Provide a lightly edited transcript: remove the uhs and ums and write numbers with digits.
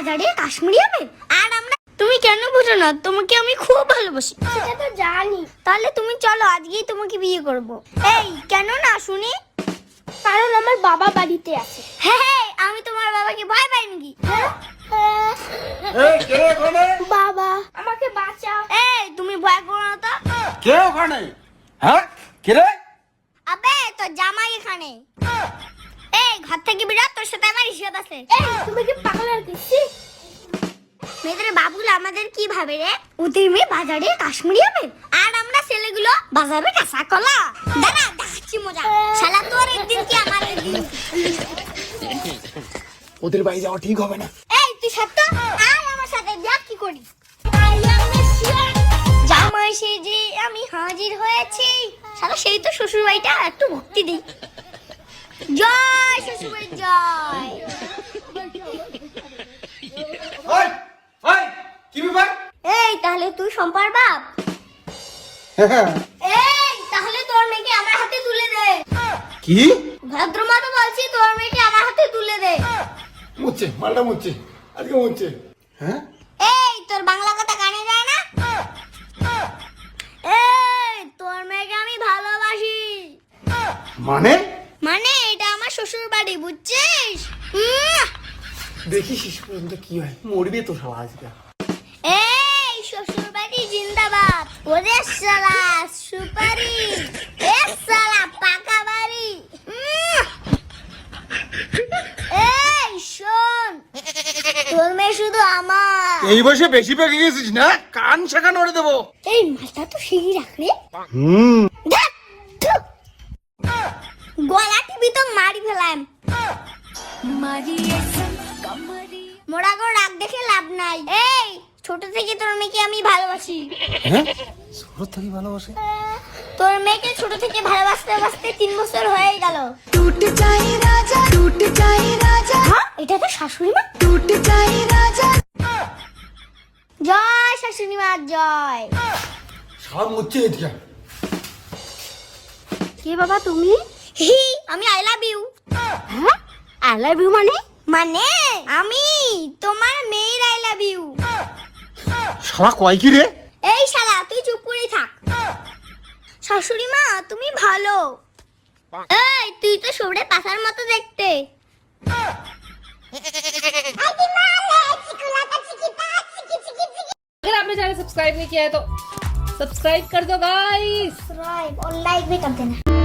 বাজারে কাশ্মীরি আপেল আর আমরা তুমি কেন বুঝো না তোমাকে আমি খুব ভালোবাসি সেটা তো জানি তাহলে তুমি চলো আজকেই তোমাকে বিয়ে করব এই কেন না শুনি কারণ আমার বাবা বাড়িতে আছে হ্যাঁ আমি তোমার বাবাকে ভয় পাই নাকি এই কে ওখানে? বাবা আমাকে বাঁচাও এই তুমি ভয় করো না তো কে ওখানে? হ্যাঁ কে রে? আবে তো জামাই এখানে এই ঘর থেকে বেরো তোর সাথে আমার ইশারা আছে এই তুমি কি পাগল হয়ে গেছিস মেয়েদের বাবুল আমাদের কি ভাবে রে ওদের মেয়ে বাজারে কাশ্মীরি আপেল আর আমরা ছেলেগুলো বাজারে কাঁচা কলা দাঁড়া দেখাচ্ছি মজা শালা তোর একদিন কি আমার একদিন ওদের বাড়ি যাওয়া ঠিক হবে না। এই তুই সত্য আয় আমার সাথে দেখ কি করি জামাই সেজে আমি হাজির হয়েছি শালা সেই তো শ্বশুর বাড়িটা একটু ভক্তি দিই জয় শ্বশুর বাড়ি জয় ওই ওই কি ব্যাপার? এই তাহলে তুই সম্পার বাপ এই তাহলে তোর মেয়েকে আমার হাতে তুলে দে কি? ভদ্রমাতা বলছি তোর মেয়েকে আমার হাতে তুলে দে মুচ্ছে মালটা মুচ্ছে আজকে মুচ্ছে। হ্যাঁ এই তোর বাংলা কথা কানে যায় না এই তোর মেয়েকে আমি ভালোবাসি মানে? মানে এটা আমার শ্বশুর বাড়ি বুঝছিস দেখি শেষ পর্যন্ত কি হয়। মরবি তো শালা আজকে। এই শ্বশুর বাড়ি জিন্দাবাদ ওরে শালা সুপারি এ শালা পাকা বাড়ি এই শোন তোর মেয়ে শুধু আমার এই বয়সে বেশি পেকে গেছিস না? কান শেখা নড়ে দেবো। এই মালটা তো সেই রাখলে হুম গলা টিপি তো মারি ফেলাম মোরা গো রাগ দেখে লাভ নাই এই ছোট থেকে তোর মেয়েকে আমি ভালোবাসি হ্যাঁ ছোট থেকে ভালোবাসে? তোর মেয়েকে ছোট থেকে ভালোবাসতে বাসতে 3 বছর হয়ে গেল टूट जाए राजा टूट जाए राजा হ্যাঁ এটা তো শাশুড়ি মা टूट जाए राजा জয় শাশুড়ি মা জয় শালা মুচ্ছে এদিকে। কে বাবা তুমি আমি আই লাভ ইউ হ্যাঁ আই লাভ ইউ মানে মানে আমি তোমার মেয়ের আই লাভ ইউ শালা কয় কি রে? এই শালা তুই চুপ করে থাক শাশুড়ি মা তুমি ভালো এই তুই তো সবরে পাছার মতো দেখতে अगर आपने चैनल सब्सक्राइब नहीं किया है तो सब्सक्राइब कर दो गाइस और लाइक भी कर देना